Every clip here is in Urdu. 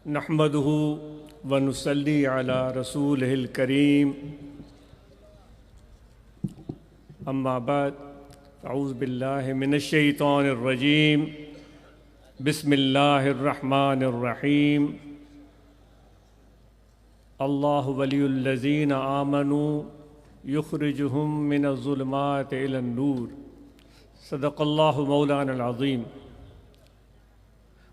نحمده ونصلي على رسوله الكريم اما بعد اعوذ باللہ من الشیطان الرجیم بسم اللہ الرحمن الرحیم اللہ ولی الذین آمنوا یخرجہم من الظلمات الی النور صدق اللہ مولانا العظیم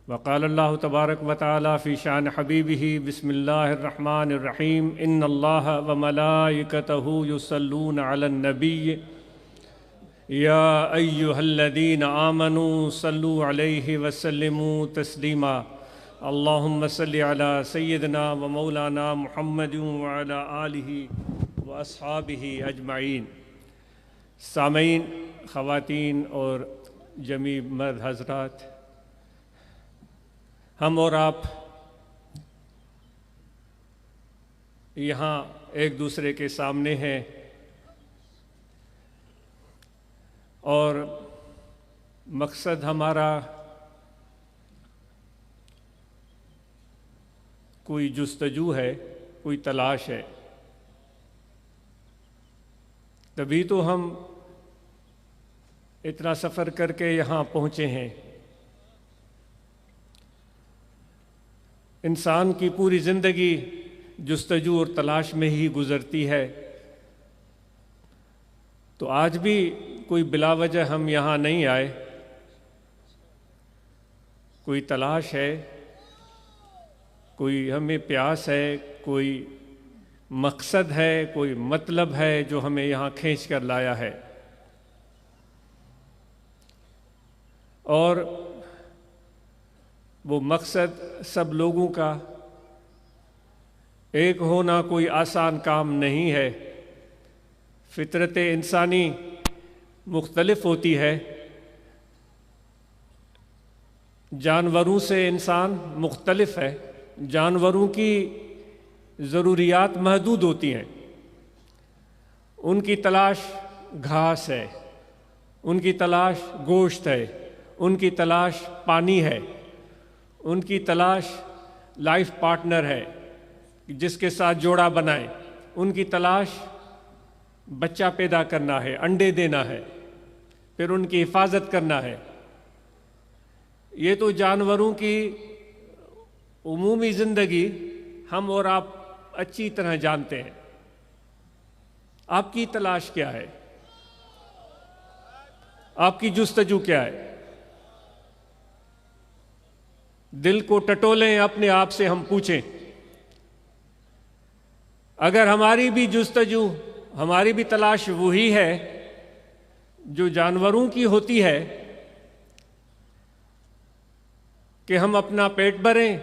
وقال اللہ تبارک و تعالی فی شان حبیبہ بسم اللہ الرحمن الرحیم ان اللہ وملائکتہ یصلون علی النبی یا ایہا الذین آمنوا صلوا علیہ وسلموا تسلیما اللہم صلی علی سیدنا و مولانا محمد وعلی آلہ و اصحابہ اجمعین۔ سامعین، خواتین اور جمیع مرد حضرات، ہم اور آپ یہاں ایک دوسرے کے سامنے ہیں اور مقصد ہمارا کوئی جستجو ہے، کوئی تلاش ہے، تبھی تو ہم اتنا سفر کر کے یہاں پہنچے ہیں۔ انسان کی پوری زندگی جستجو اور تلاش میں ہی گزرتی ہے، تو آج بھی کوئی بلا وجہ ہم یہاں نہیں آئے، کوئی تلاش ہے، کوئی ہمیں پیاس ہے، کوئی مقصد ہے، کوئی مطلب ہے جو ہمیں یہاں کھینچ کر لایا ہے۔ اور وہ مقصد سب لوگوں کا ایک ہونا کوئی آسان کام نہیں ہے۔ فطرت انسانی مختلف ہوتی ہے، جانوروں سے انسان مختلف ہے، جانوروں کی ضروریات محدود ہوتی ہیں، ان کی تلاش گھاس ہے، ان کی تلاش گوشت ہے، ان کی تلاش پانی ہے، ان کی تلاش لائف پارٹنر ہے جس کے ساتھ جوڑا بنائیں، ان کی تلاش بچہ پیدا کرنا ہے، انڈے دینا ہے، پھر ان کی حفاظت کرنا ہے۔ یہ تو جانوروں کی عمومی زندگی ہم اور آپ اچھی طرح جانتے ہیں۔ آپ کی تلاش کیا ہے؟ آپ کی جستجو کیا ہے؟ دل کو ٹٹولیں، اپنے آپ سے ہم پوچھیں۔ اگر ہماری بھی جستجو، ہماری بھی تلاش وہی ہے جو جانوروں کی ہوتی ہے کہ ہم اپنا پیٹ بھریں،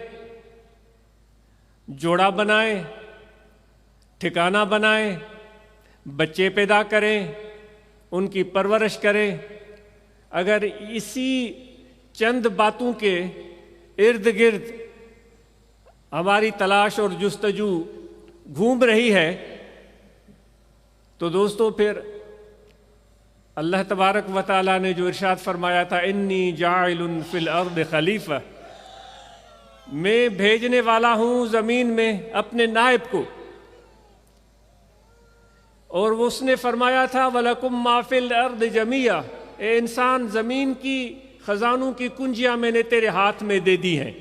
جوڑا بنائیں، ٹھکانہ بنائیں، بچے پیدا کریں، ان کی پرورش کریں، اگر اسی چند باتوں کے ارد گرد ہماری تلاش اور جستجو گھوم رہی ہے تو دوستو پھر اللہ تبارک و تعالیٰ نے جو ارشاد فرمایا تھا انی جاعل فی الارض خلیفہ، میں بھیجنے والا ہوں زمین میں اپنے نائب کو، اور اس نے فرمایا تھا وَلَكُمْ مَا فِي الْأَرْضِ جَمِيعًا، اے انسان زمین کی خزانوں کی کنجیاں میں نے تیرے ہاتھ میں دے دی ہیں۔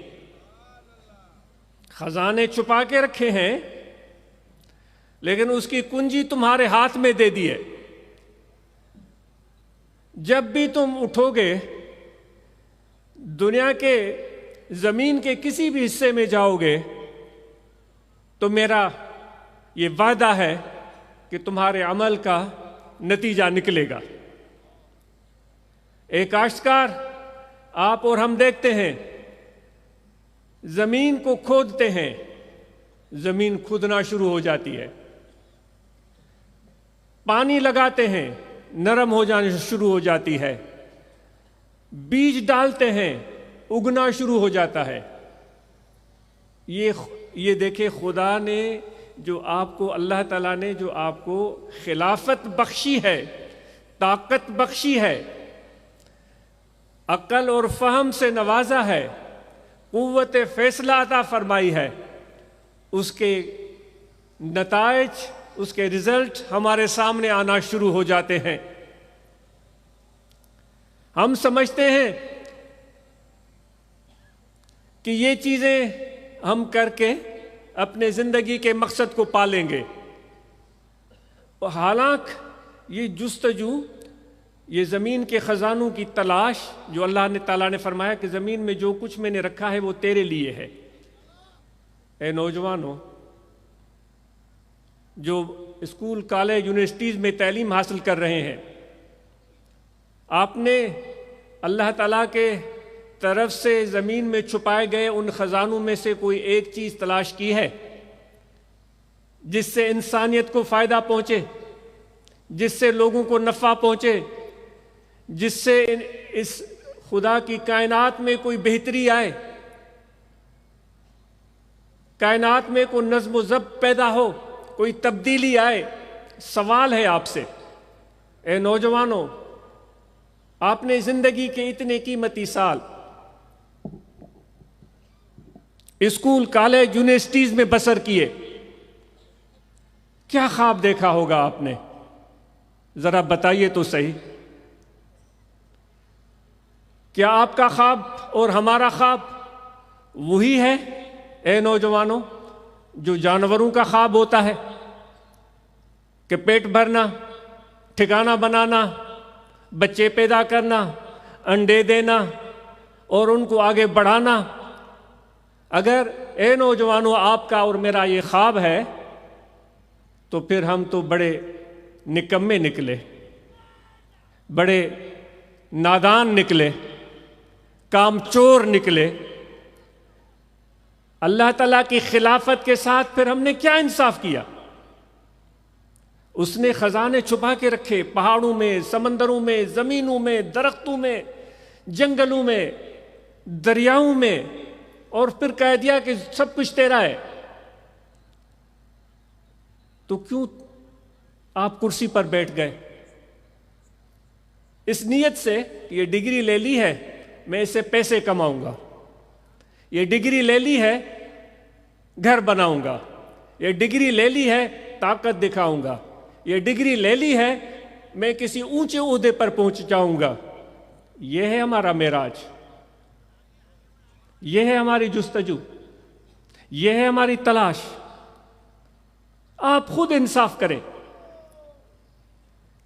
خزانے چھپا کے رکھے ہیں لیکن اس کی کنجی تمہارے ہاتھ میں دے دی ہے۔ جب بھی تم اٹھو گے، دنیا کے زمین کے کسی بھی حصے میں جاؤ گے، تو میرا یہ وعدہ ہے کہ تمہارے عمل کا نتیجہ نکلے گا۔ ایک کاشتکار، آپ اور ہم دیکھتے ہیں، زمین کو کھودتے ہیں، زمین کھودنا شروع ہو جاتی ہے، پانی لگاتے ہیں، نرم ہو جانا شروع ہو جاتی ہے، بیج ڈالتے ہیں، اگنا شروع ہو جاتا ہے۔ یہ دیکھیں، خدا نے جو آپ کو، اللہ تعالیٰ نے جو آپ کو خلافت بخشی ہے، طاقت بخشی ہے، عقل اور فہم سے نوازا ہے، قوت فیصلہ عطا فرمائی ہے، اس کے نتائج، اس کے رزلٹ ہمارے سامنے آنا شروع ہو جاتے ہیں۔ ہم سمجھتے ہیں کہ یہ چیزیں ہم کر کے اپنے زندگی کے مقصد کو پالیں گے، حالانکہ یہ جستجو، یہ زمین کے خزانوں کی تلاش، جو اللہ تعالیٰ نے فرمایا کہ زمین میں جو کچھ میں نے رکھا ہے وہ تیرے لیے ہے۔ اے نوجوانوں جو اسکول، کالج، یونیورسٹیز میں تعلیم حاصل کر رہے ہیں، آپ نے اللہ تعالیٰ کے طرف سے زمین میں چھپائے گئے ان خزانوں میں سے کوئی ایک چیز تلاش کی ہے جس سے انسانیت کو فائدہ پہنچے، جس سے لوگوں کو نفع پہنچے، جس سے اس خدا کی کائنات میں کوئی بہتری آئے، کائنات میں کوئی نظم و ضبط پیدا ہو، کوئی تبدیلی آئے؟ سوال ہے آپ سے، اے نوجوانوں، آپ نے زندگی کے اتنے قیمتی سال اسکول، کالج، یونیورسٹیز میں بسر کیے، کیا خواب دیکھا ہوگا آپ نے؟ ذرا بتائیے تو صحیح۔ کیا آپ کا خواب اور ہمارا خواب وہی ہے اے نوجوانوں جو جانوروں کا خواب ہوتا ہے کہ پیٹ بھرنا، ٹھکانہ بنانا، بچے پیدا کرنا، انڈے دینا اور ان کو آگے بڑھانا؟ اگر اے نوجوانوں آپ کا اور میرا یہ خواب ہے تو پھر ہم تو بڑے نکمے نکلے، بڑے نادان نکلے، کام چور نکلے۔ اللہ تعالیٰ کی خلافت کے ساتھ پھر ہم نے کیا انصاف کیا؟ اس نے خزانے چھپا کے رکھے، پہاڑوں میں، سمندروں میں، زمینوں میں، درختوں میں، جنگلوں میں، دریاؤں میں، اور پھر کہہ دیا کہ سب کچھ تیرا ہے۔ تو کیوں آپ کرسی پر بیٹھ گئے؟ اس نیت سے کہ یہ ڈگری لے لی ہے، میں اس سے پیسے کماؤں گا، یہ ڈگری لے لی ہے گھر بناؤں گا، یہ ڈگری لے لی ہے طاقت دکھاؤں گا، یہ ڈگری لے لی ہے میں کسی اونچے عہدے پر پہنچ جاؤں گا۔ یہ ہے ہمارا معراج، یہ ہے ہماری جستجو، یہ ہے ہماری تلاش۔ آپ خود انصاف کریں،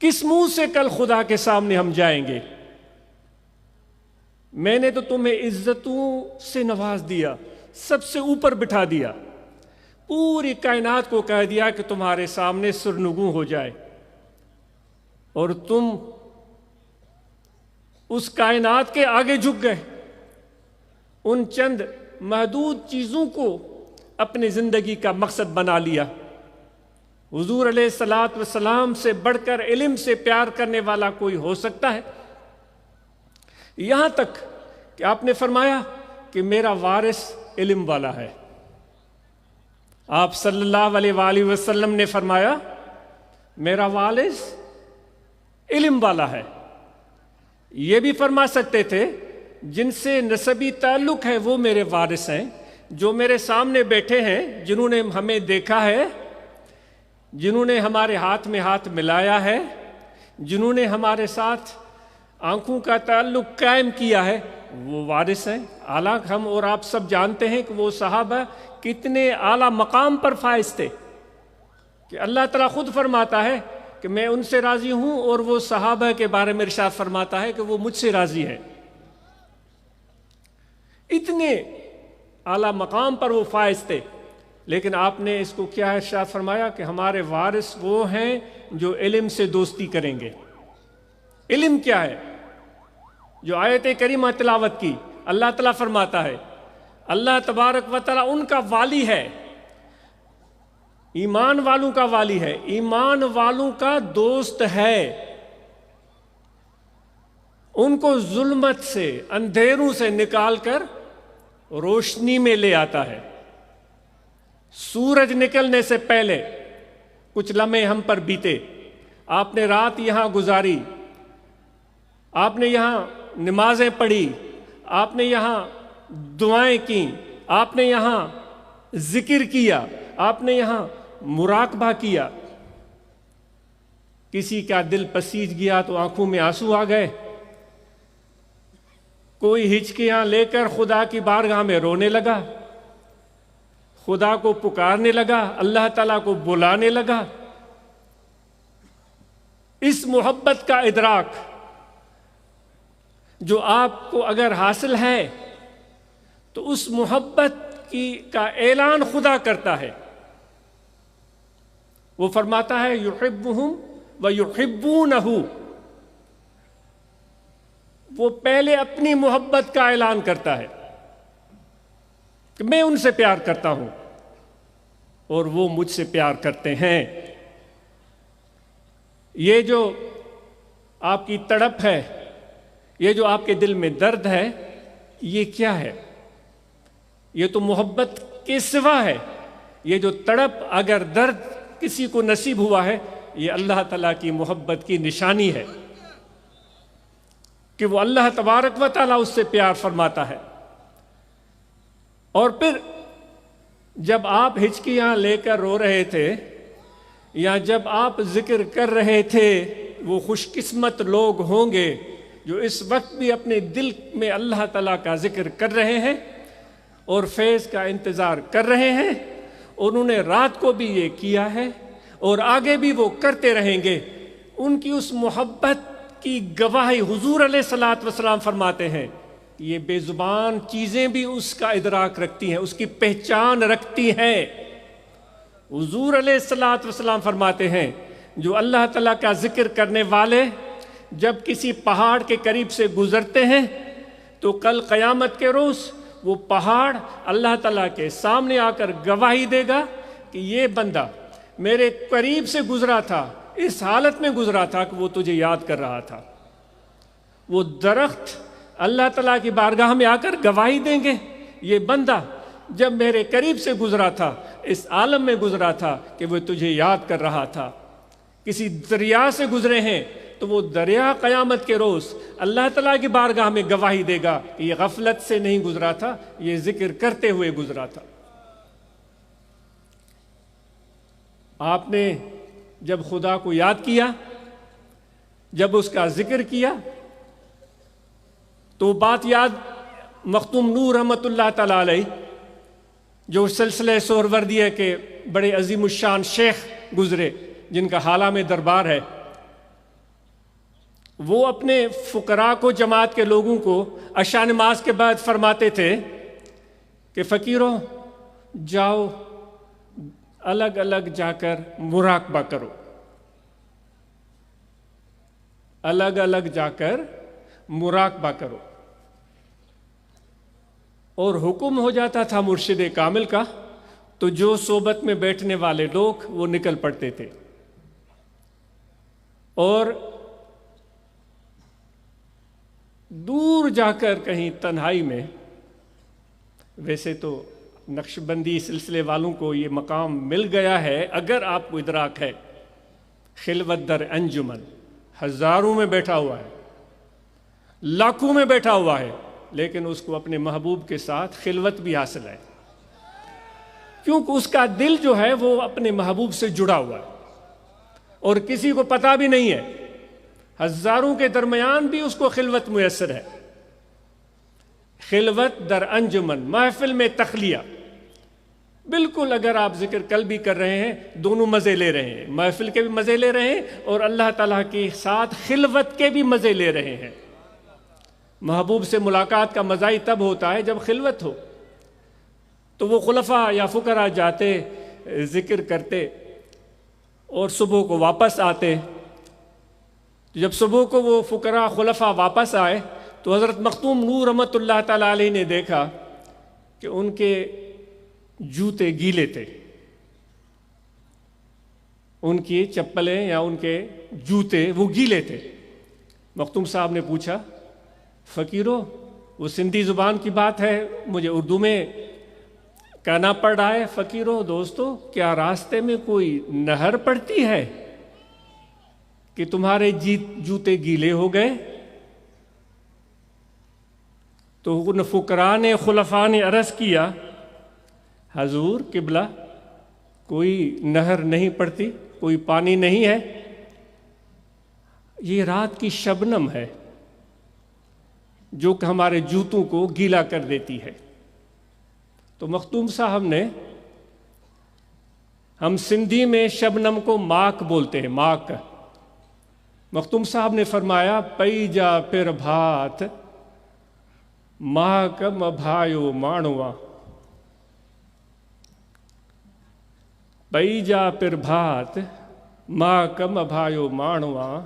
کس منہ سے کل خدا کے سامنے ہم جائیں گے؟ میں نے تو تمہیں عزتوں سے نواز دیا، سب سے اوپر بٹھا دیا، پوری کائنات کو کہہ دیا کہ تمہارے سامنے سرنگوں ہو جائے، اور تم اس کائنات کے آگے جھک گئے، ان چند محدود چیزوں کو اپنی زندگی کا مقصد بنا لیا۔ حضور علیہ الصلوۃ والسلام سے بڑھ کر علم سے پیار کرنے والا کوئی ہو سکتا ہے؟ یہاں تک کہ آپ نے فرمایا کہ میرا وارث علم والا ہے۔ آپ صلی اللہ علیہ وآلہ وسلم نے فرمایا میرا وارث علم والا ہے۔ یہ بھی فرما سکتے تھے جن سے نسبی تعلق ہے وہ میرے وارث ہیں، جو میرے سامنے بیٹھے ہیں، جنہوں نے ہمیں دیکھا ہے، جنہوں نے ہمارے ہاتھ میں ہاتھ ملایا ہے، جنہوں نے ہمارے ساتھ آنکھوں کا تعلق قائم کیا ہے، وہ وارث ہیں۔ حالانکہ ہم اور آپ سب جانتے ہیں کہ وہ صحابہ کتنے اعلیٰ مقام پر فائز تھے، کہ اللہ تعالیٰ خود فرماتا ہے کہ میں ان سے راضی ہوں، اور وہ صحابہ کے بارے میں ارشاد فرماتا ہے کہ وہ مجھ سے راضی ہے۔ اتنے اعلیٰ مقام پر وہ فائز تھے، لیکن آپ نے اس کو کیا ارشاد فرمایا کہ ہمارے وارث وہ ہیں جو علم سے دوستی کریں گے۔ علم کیا ہے؟ جو آیت کریمہ تلاوت کی، اللہ تعالیٰ فرماتا ہے اللہ تبارک و تعالیٰ ان کا والی ہے، ایمان والوں کا والی ہے، ایمان والوں کا دوست ہے، ان کو ظلمت سے، اندھیروں سے نکال کر روشنی میں لے آتا ہے۔ سورج نکلنے سے پہلے کچھ لمحے ہم پر بیتے، آپ نے رات یہاں گزاری، آپ نے یہاں نمازیں پڑھی، آپ نے یہاں دعائیں کی، آپ نے یہاں ذکر کیا، آپ نے یہاں مراقبہ کیا. کسی کا دل پسیج گیا تو آنکھوں میں آنسو آ گئے، کوئی ہچکیاں لے کر خدا کی بارگاہ میں رونے لگا، خدا کو پکارنے لگا، اللہ تعالیٰ کو بلانے لگا. اس محبت کا ادراک جو آپ کو اگر حاصل ہے تو اس محبت کا اعلان خدا کرتا ہے. وہ فرماتا ہے یحبہم ویحبونہ. وہ پہلے اپنی محبت کا اعلان کرتا ہے کہ میں ان سے پیار کرتا ہوں اور وہ مجھ سے پیار کرتے ہیں. یہ جو آپ کی تڑپ ہے، یہ جو آپ کے دل میں درد ہے، یہ کیا ہے؟ یہ تو محبت کے سوا ہے. یہ جو تڑپ اگر درد کسی کو نصیب ہوا ہے، یہ اللہ تعالیٰ کی محبت کی نشانی ہے کہ وہ اللہ تبارک و تعالیٰ اس سے پیار فرماتا ہے. اور پھر جب آپ ہچکیاں لے کر رو رہے تھے یا جب آپ ذکر کر رہے تھے، وہ خوش قسمت لوگ ہوں گے جو اس وقت بھی اپنے دل میں اللہ تعالیٰ کا ذکر کر رہے ہیں اور فیض کا انتظار کر رہے ہیں. انہوں نے رات کو بھی یہ کیا ہے اور آگے بھی وہ کرتے رہیں گے. ان کی اس محبت کی گواہی حضور علیہ الصلوۃ والسلام فرماتے ہیں، یہ بے زبان چیزیں بھی اس کا ادراک رکھتی ہیں، اس کی پہچان رکھتی ہیں. حضور علیہ الصلوۃ والسلام فرماتے ہیں جو اللہ تعالیٰ کا ذکر کرنے والے جب کسی پہاڑ کے قریب سے گزرتے ہیں تو کل قیامت کے روز وہ پہاڑ اللہ تعالیٰ کے سامنے آ کر گواہی دے گا کہ یہ بندہ میرے قریب سے گزرا تھا، اس حالت میں گزرا تھا کہ وہ تجھے یاد کر رہا تھا. وہ درخت اللہ تعالیٰ کی بارگاہ میں آ کر گواہی دیں گے، یہ بندہ جب میرے قریب سے گزرا تھا، اس عالم میں گزرا تھا کہ وہ تجھے یاد کر رہا تھا. کسی دریا سے گزرے ہیں تو وہ دریا قیامت کے روز اللہ تعالیٰ کی بارگاہ میں گواہی دے گا کہ یہ غفلت سے نہیں گزرا تھا، یہ ذکر کرتے ہوئے گزرا تھا. آپ نے جب خدا کو یاد کیا، جب اس کا ذکر کیا، تو بات یاد مختوم نور رحمۃ اللہ تعالیٰ علیہ جو سلسلہ سہروردیہ کے بڑے عظیم الشان شیخ گزرے جن کا حالہ میں دربار ہے، وہ اپنے فقراء کو، جماعت کے لوگوں کو عشاء نماز کے بعد فرماتے تھے کہ فقیروں جاؤ الگ الگ جا کر مراقبہ کرو، الگ الگ جا کر مراقبہ کرو. اور حکم ہو جاتا تھا مرشد کامل کا تو جو صحبت میں بیٹھنے والے لوگ وہ نکل پڑتے تھے اور دور جا کر کہیں تنہائی میں، ویسے تو نقش بندی سلسلے والوں کو یہ مقام مل گیا ہے، اگر آپ کو ادراک ہے، خلوت در انجمن ہزاروں میں بیٹھا ہوا ہے، لاکھوں میں بیٹھا ہوا ہے، لیکن اس کو اپنے محبوب کے ساتھ خلوت بھی حاصل ہے، کیونکہ اس کا دل جو ہے وہ اپنے محبوب سے جڑا ہوا ہے اور کسی کو پتہ بھی نہیں ہے. ہزاروں کے درمیان بھی اس کو خلوت میسر ہے. خلوت در انجمن، محفل میں تخلیہ، بالکل اگر آپ ذکر کل بھی کر رہے ہیں، دونوں مزے لے رہے ہیں، محفل کے بھی مزے لے رہے ہیں اور اللہ تعالیٰ کے ساتھ خلوت کے بھی مزے لے رہے ہیں. محبوب سے ملاقات کا مزہ ہی تب ہوتا ہے جب خلوت ہو. تو وہ خلفاء یا فقراء جاتے، ذکر کرتے اور صبح کو واپس آتے. جب صبح کو وہ فقراء خلفاء واپس آئے تو حضرت مختوم نور رحمۃ اللہ تعالیٰ علیہ نے دیکھا کہ ان کے جوتے گیلے تھے، ان کی چپلیں یا ان کے جوتے وہ گیلے تھے. مختوم صاحب نے پوچھا فقیرو وہ سندھی زبان کی بات ہے، مجھے اردو میں کہنا پڑ رہا ہے. فقیرو دوستو کیا راستے میں کوئی نہر پڑتی ہے کہ تمہارے جوتے گیلے ہو گئے؟ تو ان فقراء نے خلفاء نے عرض کیا حضور قبلہ کوئی نہر نہیں پڑتی، کوئی پانی نہیں ہے، یہ رات کی شبنم ہے جو کہ ہمارے جوتوں کو گیلا کر دیتی ہے۔ تو مختوم صاحب نے، ہم سندھی میں شبنم کو ماک بولتے ہیں، ماک، مختوم صاحب نے فرمایا پئی جا پھر بھات ماک مبھایو مانوا، پئی جا پھر بھات ماک مبھایو مانوا،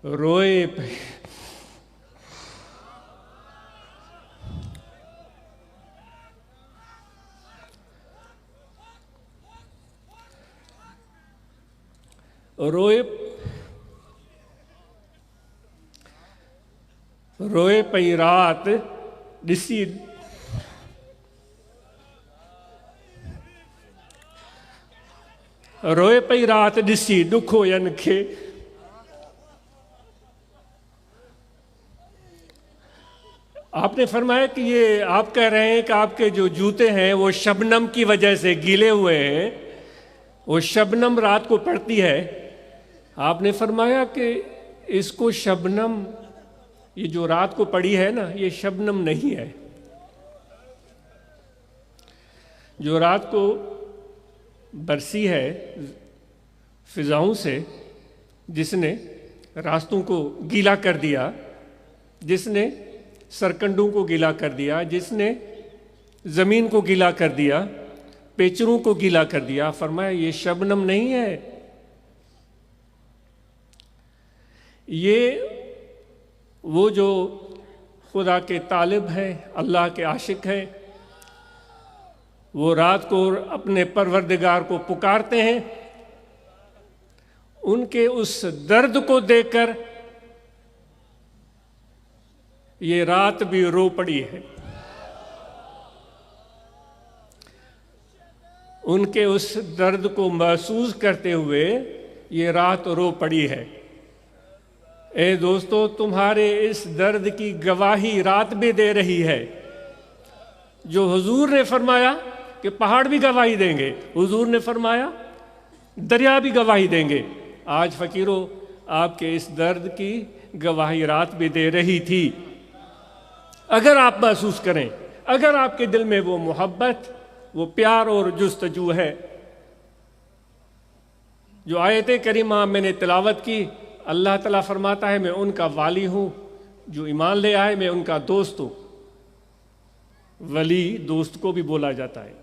روئے روئے پئی رات ڈسی، روئے پئی رات ڈسی ڈکھو ین کھے، آپ نے فرمایا کہ یہ آپ کہہ رہے ہیں کہ آپ کے جو جوتے ہیں وہ شبنم کی وجہ سے گیلے ہوئے ہیں، وہ شبنم رات کو پڑتی ہے۔ آپ نے فرمایا کہ اس کو شبنم، یہ جو رات کو پڑی ہے نا، یہ شبنم نہیں ہے، جو رات کو برسی ہے فضاؤں سے، جس نے راستوں کو گیلا کر دیا، جس نے سرکنڈوں کو گیلا کر دیا، جس نے زمین کو گیلا کر دیا، پیچروں کو گیلا کر دیا، فرمایا یہ شبنم نہیں ہے، یہ وہ جو خدا کے طالب ہیں، اللہ کے عاشق ہیں، وہ رات کو اپنے پروردگار کو پکارتے ہیں، ان کے اس درد کو دیکھ کر یہ رات بھی رو پڑی ہے، ان کے اس درد کو محسوس کرتے ہوئے یہ رات رو پڑی ہے۔ اے دوستو، تمہارے اس درد کی گواہی رات بھی دے رہی ہے، جو حضور نے فرمایا کہ پہاڑ بھی گواہی دیں گے، حضور نے فرمایا دریا بھی گواہی دیں گے، آج فقیرو آپ کے اس درد کی گواہی رات بھی دے رہی تھی۔ اگر آپ محسوس کریں، اگر آپ کے دل میں وہ محبت، وہ پیار اور جستجو ہے، جو آیت کریمہ میں نے تلاوت کی، اللہ تعالیٰ فرماتا ہے میں ان کا والی ہوں، جو ایمان لے آئے میں ان کا دوست ہوں۔ ولی دوست کو بھی بولا جاتا ہے،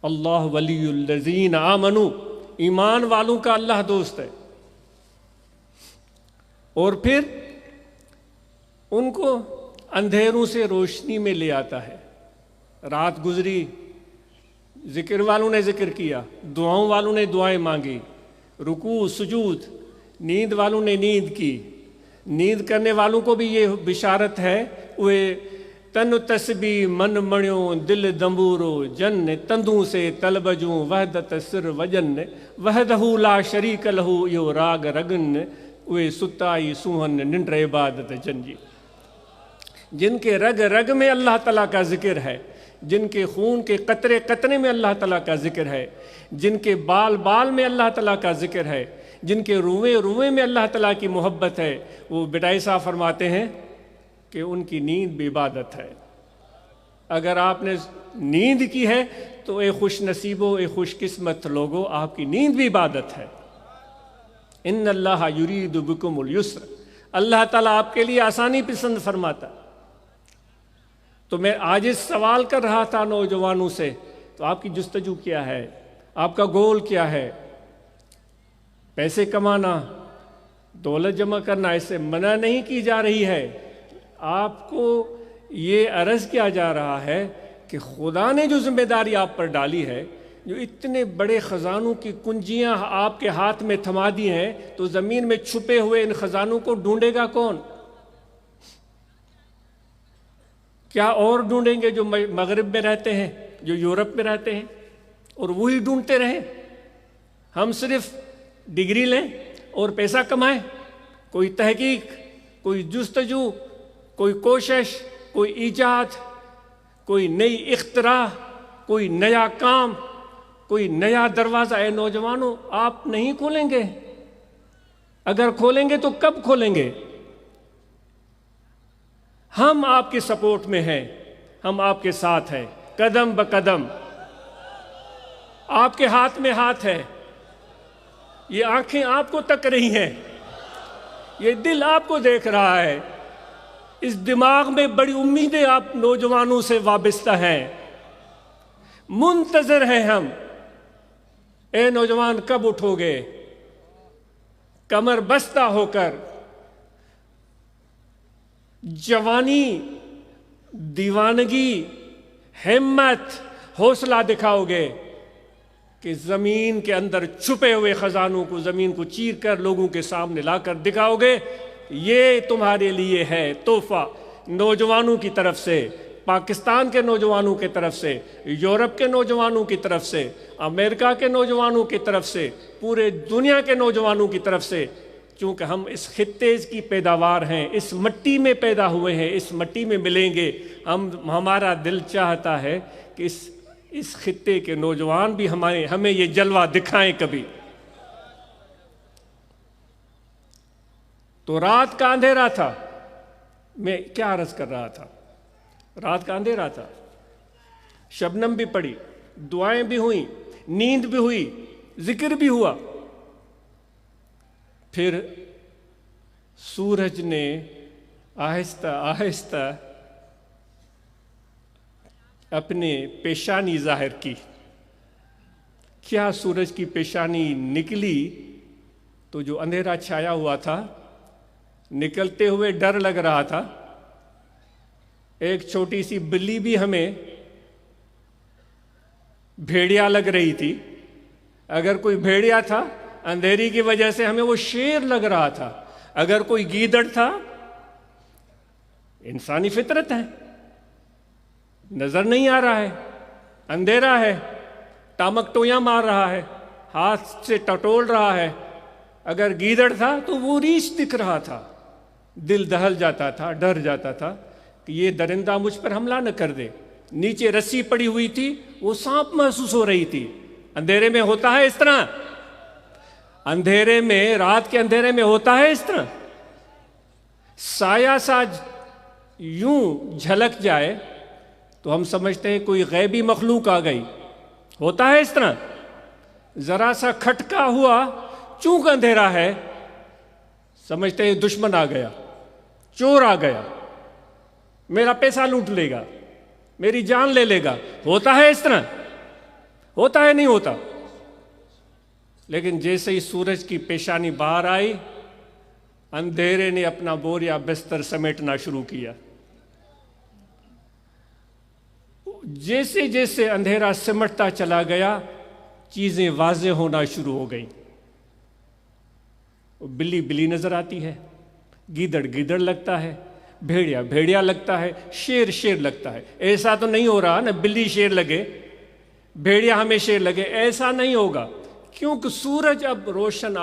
اللہ ولی الذین آمنوا، ایمان والوں کا اللہ دوست ہے، اور پھر ان کو اندھیروں سے روشنی میں لے آتا ہے۔ رات گزری، ذکر والوں نے ذکر کیا، دعاؤں والوں نے دعائیں مانگی، رکوع سجود، نیند والوں نے نیند کی، نیند کرنے والوں کو بھی یہ بشارت ہے، وہ تن تسبی من مڑیوں دل دمبورو جن تندوں سے طلبجوں وحدت سر وجن وحدہ لا شریک لہو یو راگ رگن وہ ستائی سوہن ننڈر عبادت جنجی۔ جن کے رگ رگ میں اللہ تعالیٰ کا ذکر ہے، جن کے خون کے قطرے قطرے میں اللہ تعالیٰ کا ذکر ہے، جن کے بال بال میں اللہ تعالیٰ کا ذکر ہے، جن کے روئے روئے میں اللہ تعالیٰ کی محبت ہے، وہ بٹائی صاحب فرماتے ہیں کہ ان کی نیند بھی عبادت ہے۔ اگر آپ نے نیند کی ہے تو اے خوش نصیبو، اے خوش قسمت لوگو، آپ کی نیند بھی عبادت ہے۔ ان اللہ یرید بکم اليسر، اللہ تعالیٰ آپ کے لیے آسانی پسند فرماتا۔ تو میں آج اس سوال کر رہا تھا نوجوانوں سے، تو آپ کی جستجو کیا ہے؟ آپ کا گول کیا ہے؟ پیسے کمانا، دولت جمع کرنا، اس سے منع نہیں کی جا رہی ہے، آپ کو یہ عرض کیا جا رہا ہے کہ خدا نے جو ذمہ داری آپ پر ڈالی ہے، جو اتنے بڑے خزانوں کی کنجیاں آپ کے ہاتھ میں تھما دی ہیں، تو زمین میں چھپے ہوئے ان خزانوں کو ڈھونڈے گا کون؟ کیا اور ڈھونڈیں گے جو مغرب میں رہتے ہیں، جو یورپ میں رہتے ہیں، اور وہی ڈھونڈتے رہیں؟ ہم صرف ڈگری لیں اور پیسہ کمائیں، کوئی تحقیق، کوئی جستجو، کوئی کوشش، کوئی ایجاد، کوئی نئی اختراع، کوئی نیا کام، کوئی نیا دروازہ، اے نوجوانوں آپ نہیں کھولیں گے؟ اگر کھولیں گے تو کب کھولیں گے؟ ہم آپ کے سپورٹ میں ہیں، ہم آپ کے ساتھ ہیں، قدم بقدم آپ کے ہاتھ میں ہاتھ ہے، یہ آنکھیں آپ کو تک رہی ہیں، یہ دل آپ کو دیکھ رہا ہے، اس دماغ میں بڑی امیدیں آپ نوجوانوں سے وابستہ ہیں، منتظر ہیں ہم۔ اے نوجوان کب اٹھو گے؟ کمر بستہ ہو کر جوانی، دیوانگی، ہمت، حوصلہ دکھاؤ گے کہ زمین کے اندر چھپے ہوئے خزانوں کو، زمین کو چیر کر لوگوں کے سامنے لا کر دکھاؤ گے؟ یہ تمہارے لیے ہے تحفہ نوجوانوں کی طرف سے، پاکستان کے نوجوانوں کی طرف سے، یورپ کے نوجوانوں کی طرف سے، امریکہ کے نوجوانوں کی طرف سے، پورے دنیا کے نوجوانوں کی طرف سے، چونکہ ہم اس خطے کی پیداوار ہیں، اس مٹی میں پیدا ہوئے ہیں، اس مٹی میں ملیں گے۔ ہمارا دل چاہتا ہے کہ اس خطے کے نوجوان بھی ہمیں یہ جلوہ دکھائیں کبھی۔ تو رات کا اندھیرا تھا، میں کیا عرض کر رہا تھا؟ رات کا اندھیرا تھا، شبنم بھی پڑی، دعائیں بھی ہوئیں، نیند بھی ہوئی، ذکر بھی ہوا۔ پھر سورج نے آہستہ آہستہ اپنے پیشانی ظاہر کی۔ کیا سورج کی پیشانی نکلی تو جو اندھیرا چھایا ہوا تھا، نکلتے ہوئے ڈر لگ رہا تھا۔ ایک چھوٹی سی بلی بھی ہمیں بھیڑیا لگ رہی تھی، اگر کوئی بھیڑیا تھا اندھیری کی وجہ سے ہمیں وہ شیر لگ رہا تھا، اگر کوئی گیدڑ تھا، انسانی فطرت ہے، نظر نہیں آ رہا ہے، اندھیرا ہے، ٹامک ٹویاں مار رہا ہے، ہاتھ سے ٹٹول رہا ہے۔ اگر گیدڑ تھا تو وہ ریچھ دکھ رہا تھا، دل دہل جاتا تھا، ڈر جاتا تھا کہ یہ درندہ مجھ پر حملہ نہ کر دے۔ نیچے رسی پڑی ہوئی تھی، وہ سانپ محسوس ہو رہی تھی۔ اندھیرے میں ہوتا ہے اس طرح، اندھیرے میں، رات کے اندھیرے میں ہوتا ہے اس طرح، سایہ سا یوں جھلک جائے تو ہم سمجھتے ہیں کوئی غیبی مخلوق آ گئی، ہوتا ہے اس طرح۔ ذرا سا کھٹکا ہوا، چونکہ اندھیرا ہے، سمجھتے ہیں دشمن آ گیا، چور آ گیا، میرا پیسہ لوٹ لے گا، میری جان لے لے گا۔ ہوتا ہے اس طرح، ہوتا ہے نہیں ہوتا؟ لیکن جیسے ہی سورج کی پیشانی باہر آئی، اندھیرے نے اپنا بوریا بستر سمیٹنا شروع کیا۔ جیسے جیسے اندھیرا سمٹتا چلا گیا، چیزیں واضح ہونا شروع ہو گئیں۔ بلی بلی نظر آتی ہے، گیدڑ گیدڑ لگتا ہے، بھیڑیا بھیڑیا لگتا ہے، شیر شیر لگتا ہے۔ ایسا تو نہیں ہو رہا نا بلی شیر لگے، بھیڑیا ہمیں شیر لگے، ایسا نہیں ہوگا، کیونکہ سورج اب روشن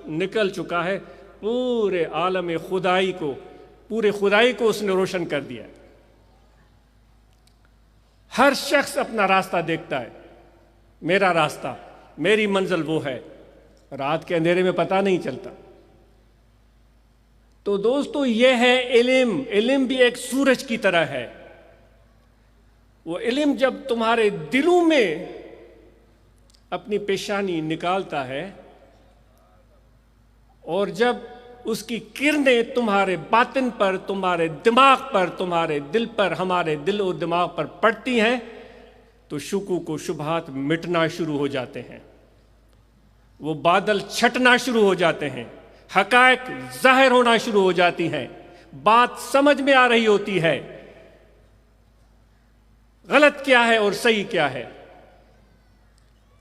نکل چکا ہے، پورے عالم خدائی کو، پورے خدائی کو اس نے روشن کر دیا ہے۔ ہر شخص اپنا راستہ دیکھتا ہے، میرا راستہ، میری منزل وہ ہے، رات کے اندھیرے میں پتہ نہیں چلتا۔ تو دوستو یہ ہے علم۔ علم بھی ایک سورج کی طرح ہے۔ وہ علم جب تمہارے دلوں میں اپنی پیشانی نکالتا ہے اور جب اس کی کرنیں تمہارے باطن پر، تمہارے دماغ پر، تمہارے دل پر، ہمارے دل و دماغ پر پڑتی ہیں، تو شکوک و شبہات مٹنا شروع ہو جاتے ہیں، وہ بادل چھٹنا شروع ہو جاتے ہیں، حقائق ظاہر ہونا شروع ہو جاتی ہیں، بات سمجھ میں آ رہی ہوتی ہے، غلط کیا ہے اور صحیح کیا ہے،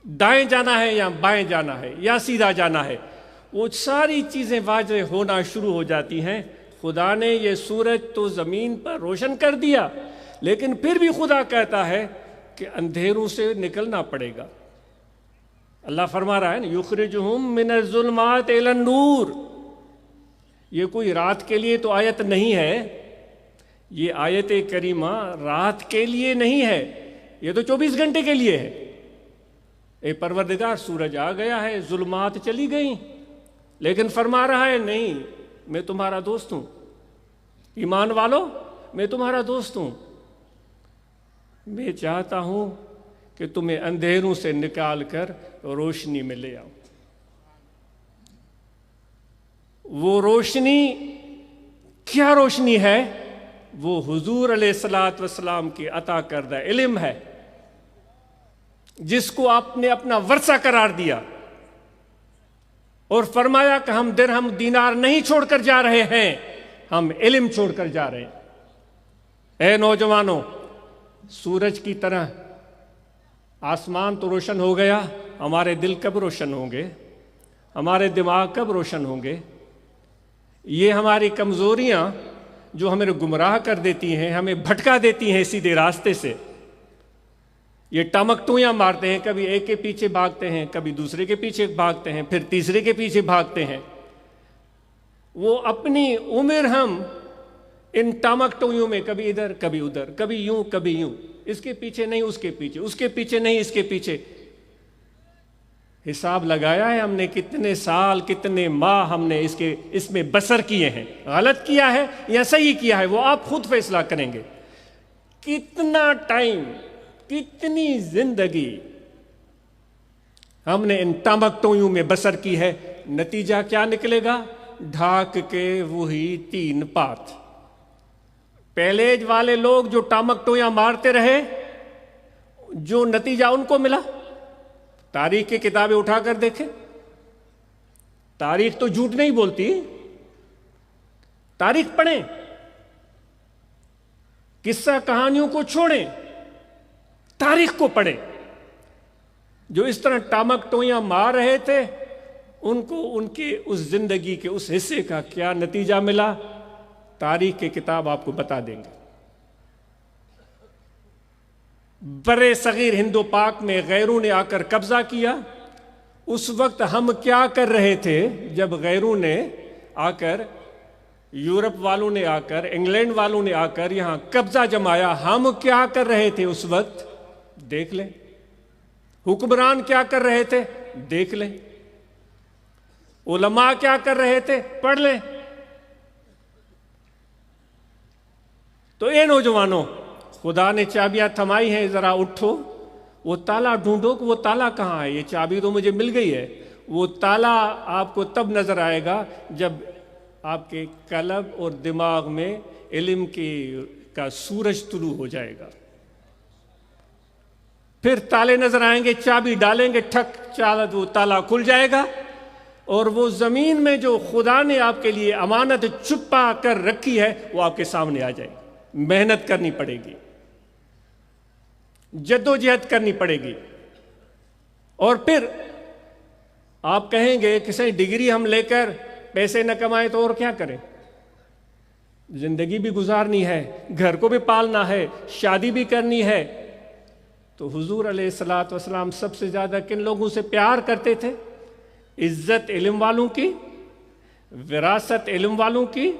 دائیں جانا ہے یا بائیں جانا ہے یا سیدھا جانا ہے، وہ ساری چیزیں واضح ہونا شروع ہو جاتی ہیں۔ خدا نے یہ سورج تو زمین پر روشن کر دیا، لیکن پھر بھی خدا کہتا ہے کہ اندھیروں سے نکلنا پڑے گا۔ اللہ فرما رہا ہے نا، یخرجہم من الظلمات الی النور۔ یہ کوئی رات کے لیے تو آیت نہیں ہے، یہ آیت کریمہ رات کے لیے نہیں ہے، یہ تو 24 گھنٹے کے لیے ہے۔ اے پروردگار، سورج آ گیا ہے، ظلمات چلی گئیں، لیکن فرما رہا ہے نہیں، میں تمہارا دوست ہوں، ایمان والو میں تمہارا دوست ہوں، میں چاہتا ہوں کہ تمہیں اندھیروں سے نکال کر روشنی میں لے آؤں۔ وہ روشنی کیا روشنی ہے؟ وہ حضور علیہ الصلوۃ والسلام کی عطا کردہ علم ہے، جس کو آپ نے اپنا ورثہ قرار دیا اور فرمایا کہ ہم درہم دینار نہیں چھوڑ کر جا رہے ہیں، ہم علم چھوڑ کر جا رہے ہیں۔ اے نوجوانوں، سورج کی طرح آسمان تو روشن ہو گیا، ہمارے دل کب روشن ہوں گے؟ ہمارے دماغ کب روشن ہوں گے؟ یہ ہماری کمزوریاں جو ہمیں گمراہ کر دیتی ہیں، ہمیں بھٹکا دیتی ہیں سیدھے راستے سے، یہ ٹمکٹویاں مارتے ہیں، کبھی ایک کے پیچھے بھاگتے ہیں، کبھی دوسرے کے پیچھے بھاگتے ہیں، پھر تیسرے کے پیچھے بھاگتے ہیں۔ وہ اپنی عمر ہم ان ٹمکٹویوں میں کبھی ادھر کبھی ادھر، کبھی یوں کبھی یوں، اس کے پیچھے نہیں اس کے پیچھے، اس کے پیچھے نہیں اس کے پیچھے۔ حساب لگایا ہے ہم نے کتنے سال کتنے ماہ ہم نے اس میں بسر کیے ہیں؟ غلط کیا ہے یا صحیح کیا ہے وہ آپ خود فیصلہ کریں گے۔ کتنا ٹائم، کتنی زندگی ہم نے ان ٹمکٹویوں میں بسر کی ہے، نتیجہ کیا نکلے گا؟ ڈھاک کے وہی 3 پات۔ پہلے والے لوگ جو ٹمکٹویاں مارتے رہے، جو نتیجہ ان کو ملا، تاریخ کی کتابیں اٹھا کر دیکھیں، تاریخ تو جھوٹ نہیں بولتی، تاریخ پڑھیں، قصہ کہانیوں کو چھوڑیں، تاریخ کو پڑھیں۔ جو اس طرح ٹمکٹویاں مار رہے تھے، ان کو ان کے اس زندگی کے اس حصے کا کیا نتیجہ ملا، تاریخ کی کتاب آپ کو بتا دیں گے۔ برے صغیر ہند و پاک میں غیروں نے آ کر قبضہ کیا، اس وقت ہم کیا کر رہے تھے؟ جب غیروں نے آ کر، یورپ والوں نے آ کر، انگلینڈ والوں نے آ کر یہاں قبضہ جمایا، ہم کیا کر رہے تھے اس وقت؟ دیکھ لیں۔ حکمران کیا کر رہے تھے؟ دیکھ لیں۔ علماء کیا کر رہے تھے؟ پڑھ لیں۔ تو اے نوجوانوں، خدا نے چابیاں تھمائی ہیں، ذرا اٹھو، وہ تالا ڈھونڈو کہ وہ تالا کہاں ہے۔ یہ چابی تو مجھے مل گئی ہے، وہ تالا آپ کو تب نظر آئے گا جب آپ کے قلب اور دماغ میں علم کا سورج طلوع ہو جائے گا، پھر تالے نظر آئیں گے، چابی ڈالیں گے، ٹھک، وہ تالا کھل جائے گا، اور وہ زمین میں جو خدا نے آپ کے لیے امانت چھپا کر رکھی ہے وہ آپ کے سامنے آ جائے گی۔ محنت کرنی پڑے گی، جدوجہد کرنی پڑے گی، اور پھر آپ کہیں گے کہ صحیح ڈگری ہم لے کر پیسے نہ کمائیں تو اور کیا کریں؟ زندگی بھی گزارنی ہے، گھر کو بھی پالنا ہے، شادی بھی کرنی ہے۔ تو حضور علیہ الصلوۃ والسلام سب سے زیادہ کن لوگوں سے پیار کرتے تھے؟ عزت علم والوں کی، وراثت علم والوں کی،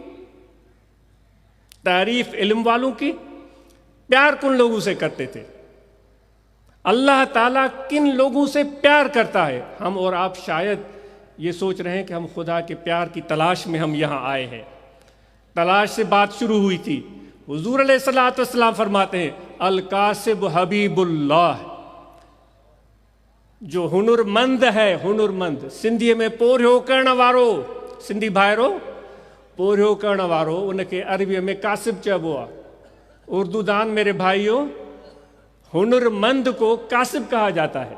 تعریف علم والوں کی۔ پیار کن لوگوں سے کرتے تھے؟ اللہ تعالیٰ کن لوگوں سے پیار کرتا ہے؟ ہم اور آپ شاید یہ سوچ رہے ہیں کہ ہم خدا کے پیار کی تلاش میں ہم یہاں آئے ہیں۔ تلاش سے بات شروع ہوئی تھی۔ حضور علیہ الصلوۃ والسلام فرماتے ہیں القاسب حبیب اللہ، جو ہنر مند ہے، ہنر مند، سندھی میں پوریو کرن وارو، سندھی بھائرو پوریو کرن وارو، ان کے عربی میں قاسب چبو آ۔ اردو دان میرے بھائیوں، ہنر مند کو قاسب کہا جاتا ہے۔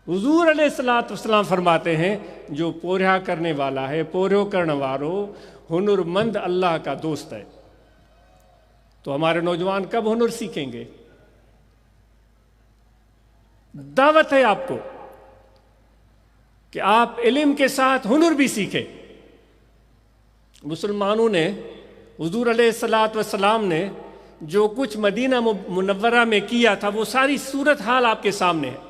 حضور علیہ الصلوۃ والسلام فرماتے ہیں جو پوریا کرنے والا ہے، پوریو کرن وارو، ہنر مند اللہ کا دوست ہے۔ تو ہمارے نوجوان کب ہنر سیکھیں گے؟ دعوت ہے آپ کو کہ آپ علم کے ساتھ ہنر بھی سیکھیں۔ مسلمانوں نے، حضور علیہ الصلوۃ والسلام نے جو کچھ مدینہ منورہ میں کیا تھا وہ ساری صورتحال آپ کے سامنے ہے۔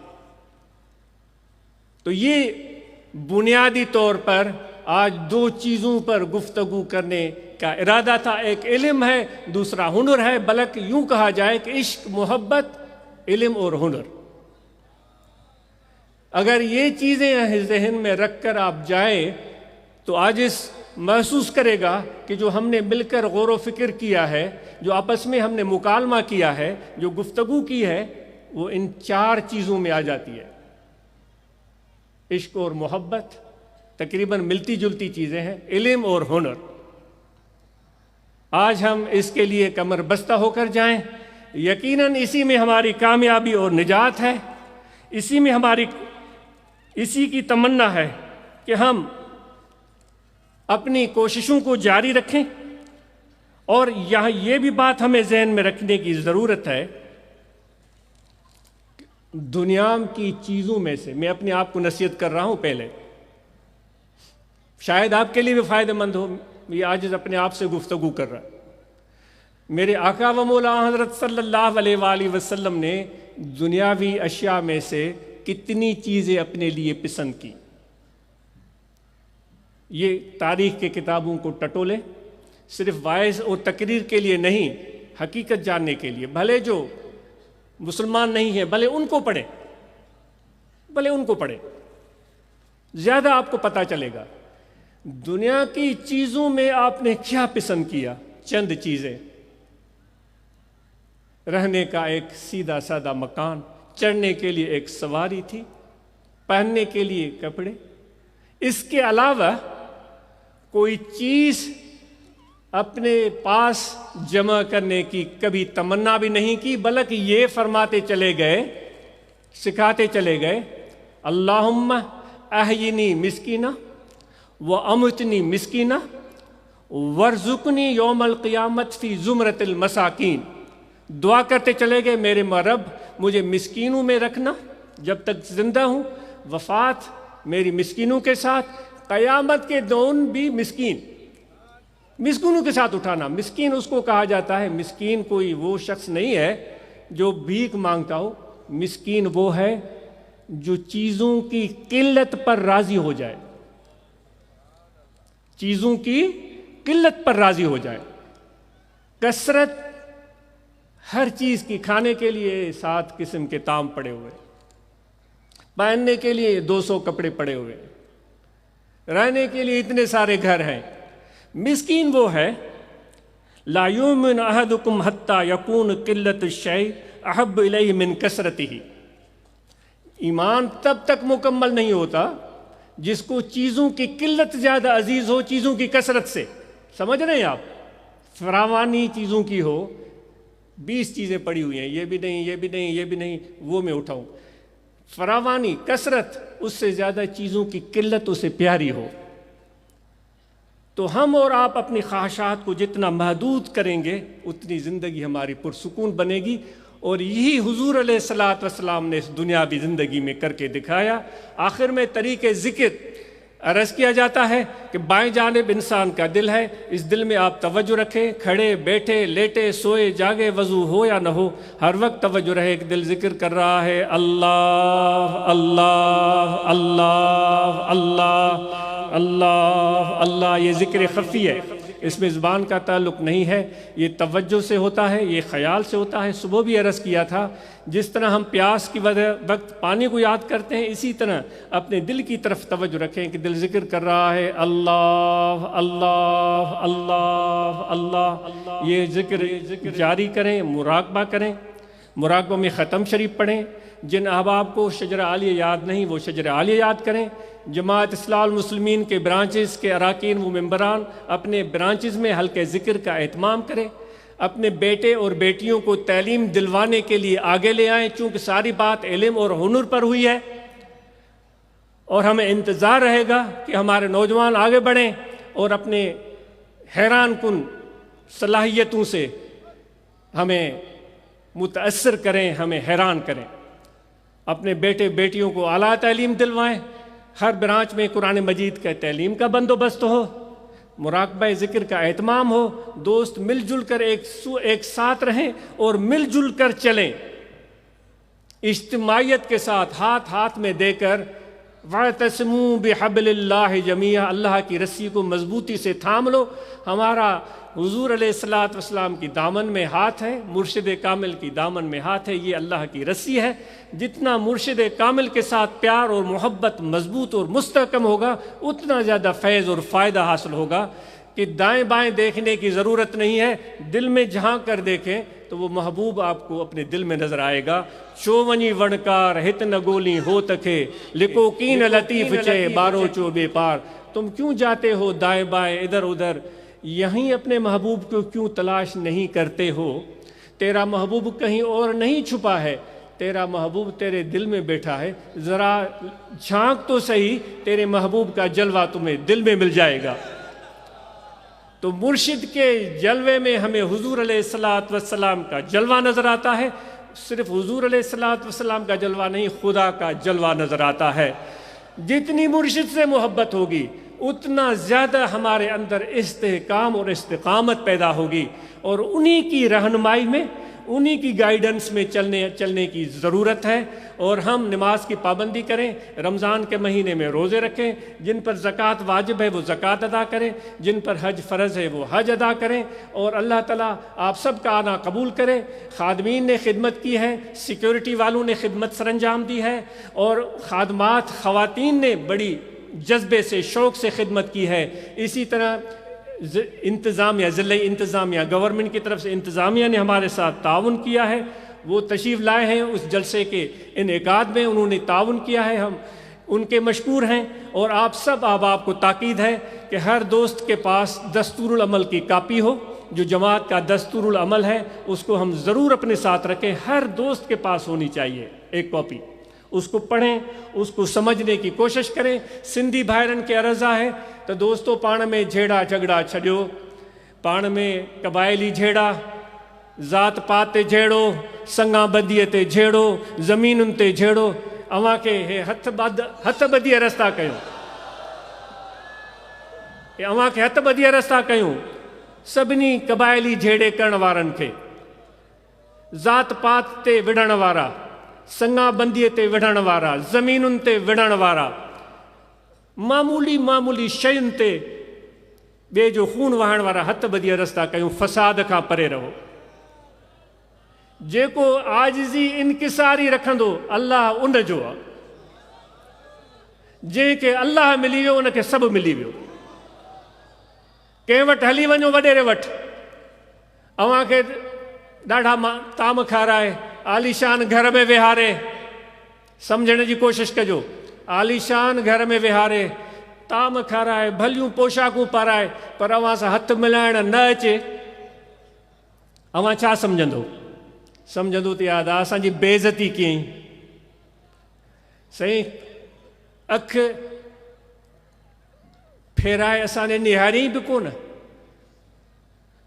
تو یہ بنیادی طور پر آج 2 چیزوں پر گفتگو کرنے کا ارادہ تھا، ایک علم ہے، دوسرا ہنر ہے، بلکہ یوں کہا جائے کہ عشق، محبت، علم اور ہنر، اگر یہ چیزیں ذہن میں رکھ کر آپ جائیں تو عاجز محسوس کرے گا کہ جو ہم نے مل کر غور و فکر کیا ہے، جو آپس میں ہم نے مکالمہ کیا ہے، جو گفتگو کی ہے، وہ ان 4 چیزوں میں آ جاتی ہے۔ عشق اور محبت تقریباً ملتی جلتی چیزیں ہیں، علم اور ہنر۔ آج ہم اس کے لیے کمر بستہ ہو کر جائیں، یقیناً اسی میں ہماری کامیابی اور نجات ہے، اسی کی تمنا ہے کہ ہم اپنی کوششوں کو جاری رکھیں۔ اور یہاں یہ بھی بات ہمیں ذہن میں رکھنے کی ضرورت ہے، دنیا کی چیزوں میں سے میں اپنے آپ کو نصیحت کر رہا ہوں، پہلے شاید آپ کے لیے بھی فائدہ مند ہو، یہ عاجز اپنے آپ سے گفتگو کر رہا ہے۔ میرے آقا و مولا حضرت صلی اللہ علیہ وآلہ وسلم نے دنیاوی اشیاء میں سے کتنی چیزیں اپنے لیے پسند کی، یہ تاریخ کے کتابوں کو ٹٹولے، صرف وائز اور تقریر کے لیے نہیں، حقیقت جاننے کے لیے، بھلے جو مسلمان نہیں ہیں بھلے ان کو پڑھیں، زیادہ آپ کو پتہ چلے گا دنیا کی چیزوں میں آپ نے کیا پسند کیا۔ چند چیزیں: رہنے کا ایک سیدھا سادہ مکان، چڑھنے کے لیے ایک سواری تھی، پہننے کے لیے کپڑے، اس کے علاوہ کوئی چیز اپنے پاس جمع کرنے کی کبھی تمنا بھی نہیں کی، بلکہ یہ فرماتے چلے گئے، سکھاتے چلے گئے، اللہم احینی مسکینہ وامتنی مسکینہ وارزقنی یوم القیامت فی زمرۃ المساکین۔ دعا کرتے چلے گئے، میرے رب مجھے مسکینوں میں رکھنا جب تک زندہ ہوں، وفات میری مسکینوں کے ساتھ، قیامت کے دن بھی مسکینوں کے ساتھ اٹھانا۔ مسکین اس کو کہا جاتا ہے، مسکین کوئی وہ شخص نہیں ہے جو بھیک مانگتا ہو، مسکین وہ ہے جو چیزوں کی قلت پر راضی ہو جائے، چیزوں کی قلت پر راضی ہو جائے۔ کثرت ہر چیز کی، کھانے کے لیے 7 قسم کے طعام پڑے ہوئے، پہننے کے لیے 200 کپڑے پڑے ہوئے، رہنے کے لیے اتنے سارے گھر ہیں۔ مسکین وہ ہے، لا یؤمن احدکم حتی یکون قلت الشیء احب الیہ من کثرتہ۔ ایمان تب تک مکمل نہیں ہوتا جس کو چیزوں کی قلت زیادہ عزیز ہو چیزوں کی کثرت سے۔ سمجھ رہے ہیں آپ؟ فراوانی چیزوں کی ہو، 20 چیزیں پڑی ہوئی ہیں، یہ بھی نہیں، یہ بھی نہیں، یہ بھی نہیں، وہ میں اٹھاؤں۔ فراوانی، کثرت، اس سے زیادہ چیزوں کی قلت اسے پیاری ہو۔ تو ہم اور آپ اپنی خواہشات کو جتنا محدود کریں گے اتنی زندگی ہماری پرسکون بنے گی، اور یہی حضور علیہ الصلوۃ والسلام نے اس دنیاوی زندگی میں کر کے دکھایا۔ آخر میں طریق ذکر عرض کیا جاتا ہے کہ بائیں جانب انسان کا دل ہے، اس دل میں آپ توجہ رکھیں، کھڑے بیٹھے لیٹے سوئے جاگے، وضو ہو یا نہ ہو، ہر وقت توجہ رہے کہ دل ذکر کر رہا ہے، اللہ اللہ اللہ اللہ اللہ اللہ۔ یہ ذکر خفی ہے، اس میں زبان کا تعلق نہیں ہے، یہ توجہ سے ہوتا ہے، یہ خیال سے ہوتا ہے۔ صبح بھی عرض کیا تھا، جس طرح ہم پیاس کی وقت پانی کو یاد کرتے ہیں، اسی طرح اپنے دل کی طرف توجہ رکھیں کہ دل ذکر کر رہا ہے، اللہ اللہ اللہ اللہ۔ یہ ذکر جاری کریں، مراقبہ کریں، مراقبہ میں ختم شریف پڑھیں۔ جن احباب کو شجرہ عالیہ یاد نہیں وہ شجرہ عالیہ یاد کریں۔ جماعت اصلاح المسلمین کے برانچز کے اراکین و ممبران اپنے برانچز میں حلقہ ذکر کا اہتمام کریں، اپنے بیٹے اور بیٹیوں کو تعلیم دلوانے کے لیے آگے لے آئیں، چونکہ ساری بات علم اور ہنر پر ہوئی ہے، اور ہمیں انتظار رہے گا کہ ہمارے نوجوان آگے بڑھیں اور اپنے حیران کن صلاحیتوں سے ہمیں متاثر کریں، ہمیں حیران کریں۔ اپنے بیٹے بیٹیوں کو اعلیٰ تعلیم دلوائیں، ہر برانچ میں قرآن مجید کا تعلیم کا بندوبست ہو، مراقبہ ذکر کا اہتمام ہو، دوست مل جل کر ایک ساتھ رہیں اور مل جل کر چلیں، اجتماعیت کے ساتھ ہاتھ ہاتھ میں دے کر وَاعْتَصِمُوا بِحَبْلِ اللَّهِ جَمِيعًا، اللہ کی رسی کو مضبوطی سے تھام لو۔ ہمارا حضور علیہ الصلوۃ والسلام کی دامن میں ہاتھ ہے، مرشد کامل کی دامن میں ہاتھ ہے، یہ اللہ کی رسی ہے۔ جتنا مرشد کامل کے ساتھ پیار اور محبت مضبوط اور مستحکم ہوگا، اتنا زیادہ فیض اور فائدہ حاصل ہوگا کہ دائیں بائیں دیکھنے کی ضرورت نہیں ہے، دل میں جھانک کر دیکھیں تو وہ محبوب آپ کو اپنے دل میں نظر آئے گا۔ چوونی ونکار ہت نہ گولی ہو تکے، لکو کین لطیف چے بارو چو بے پار۔ تم کیوں جاتے ہو دائیں بائیں ادھر ادھر، یہیں اپنے محبوب کو کیوں تلاش نہیں کرتے ہو؟ تیرا محبوب کہیں اور نہیں چھپا ہے، تیرا محبوب تیرے دل میں بیٹھا ہے، ذرا جھانک تو صحیح، تیرے محبوب کا جلوہ تمہیں دل میں مل جائے گا۔ تو مرشد کے جلوے میں ہمیں حضور علیہ الصلوۃ والسلام کا جلوہ نظر آتا ہے، صرف حضور علیہ الصلوۃ والسلام کا جلوہ نہیں، خدا کا جلوہ نظر آتا ہے۔ جتنی مرشد سے محبت ہوگی اتنا زیادہ ہمارے اندر استحکام اور استقامت پیدا ہوگی، اور انہی کی رہنمائی میں، انہی کی گائیڈنس میں چلنے کی ضرورت ہے۔ اور ہم نماز کی پابندی کریں، رمضان کے مہینے میں روزے رکھیں، جن پر زکوٰۃ واجب ہے وہ زکوٰۃ ادا کریں، جن پر حج فرض ہے وہ حج ادا کریں، اور اللہ تعالیٰ آپ سب کا آنا قبول کرے۔ خادمین نے خدمت کی ہے، سیکیورٹی والوں نے خدمت سر انجام دی ہے، اور خادمات خواتین نے بڑی جذبے سے شوق سے خدمت کی ہے۔ اسی طرح انتظامیہ، ضلعی انتظامیہ، گورنمنٹ کی طرف سے انتظامیہ نے ہمارے ساتھ تعاون کیا ہے، وہ تشریف لائے ہیں اس جلسے کے انعقاد میں، انہوں نے تعاون کیا ہے، ہم ان کے مشکور ہیں۔ اور آپ سب احباب کو تاکید ہے کہ ہر دوست کے پاس دستور العمل کی کاپی ہو، جو جماعت کا دستور العمل ہے اس کو ہم ضرور اپنے ساتھ رکھیں، ہر دوست کے پاس ہونی چاہیے ایک کاپی، اس کو پڑھیں، اس کو سمجھنے کی کوشش کریں۔ سندھی بھائرن کے عرضہ ہے تو دوستو پان میں جھیڑا جھگڑا چھڈیو، پان میں قبائلی جھیڑا، ذات پات تے جھیڑو، سنگا بدیے تے جھیڑو، زمینن تے جھیڑو، اواں کے ہتھ بدیے رستہ کیوں، اواں کے ہتھ بدیے رستہ کیوں، سبنی قبائلی جھیڑے کرن وارن کے، ذات پات تے وڑھن وارا، سنگا بندیے تے وڑھن وارا، زمینن تے وڑھن وارا، معمولی شیئن تے بے جو خون وہن وارا ہتھ بدیے رستہ کیوں، فساد کھا پرے رہو۔ جے کو عاجزی انکساری رکھندو اللہ ان جو آ، جے کے اللہ ملی ویو ان کے سب ملی ویو۔ کہ وٹ ہلی ونجو وڈیرے وٹ، اواں کے ڈاڑھا تام کھارائے، عالیشان گھر میں وہارے، سمجھنے جی کوشش کجو، عالیشان گھر میں وہارے، تام کھارائے، بھلیوں پوشاکوں پارائے، پر اواں سا ہتھ ملائن نہ اچے، اواں چھا سمجھندو تے یاد آسان جی بے عزتی کییں، صحیح اکھ پھیرائے اساں نے نہاری بھی کون۔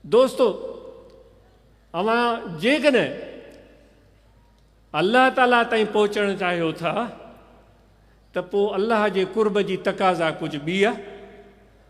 دوستو اواں جے کنے اللہ تعالیٰ تائیں پہنچن چاہیو تھا تو پو اللہ جے قرب جی تقاضا کچھ بی ہے،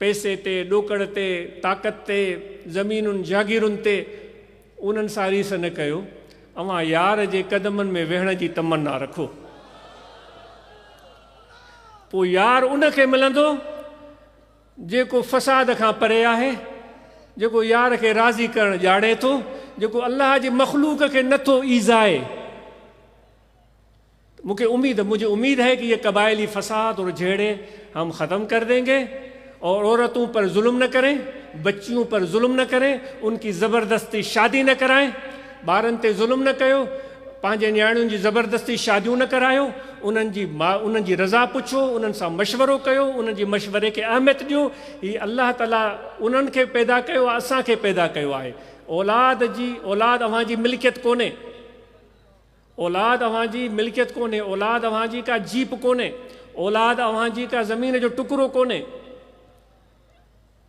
پیسے تے، ڈوکڑ تے، طاقت تے، زمینن جاگیرن تے، انہن سا ریس نہ کیو، اواں یار جے قدمن میں وہن جی تمنا رکھو، پو یار ان کے ملندو جے کو فساد کھا پرے آہے، جے کو یار کے راضی کرن جاڑے تو، جے کو اللہ جے مخلوق کے نتھو ایزائے۔ مجھے امید ہے کہ یہ قبائلی فساد اور جھیڑے ہم ختم کر دیں گے، اور عورتوں پر ظلم نہ کریں، بچیوں پر ظلم نہ کریں، ان کی زبردستی شادی نہ کرائیں، بارن تے ظلم نہ کیو، پانچے نیاڑیوں جی زبردستی شادیوں نہ کرایو، انہن جی رضا پچھو، انہن سا مشورو کیو، انہن جی مشورے کے اہمیت دیو۔ یہ اللہ تعالیٰ انہن کے پیدا کیو، اساں کے پیدا کیو آئے۔ اولاد اوہاں جی ملکیت کونے، اولاد اوہاں جی ملکیت کونے، اولاد اوہاں جی کا جیپ کونے، اولاد اوہاں جی کا زمین جو ٹکرو کونے،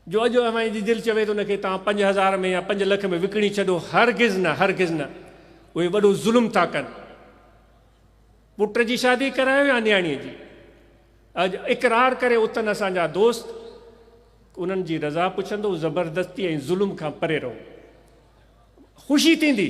جو اجو اوہاں جی دل چوے تو نکے تاں 5,000 میں یا 5 لکھ میں وکڑی چھڈو، ہرگز نہ وہ وڈو ظلم تھا کن۔ پٹ جی شادی کرایو یا نیاڑی جی، اج اقرار کرے اتن اساں جا دوست، انہن جی رضا پچھندو، زبردستی ظلم کھا پرے رہو، خوشی تیندی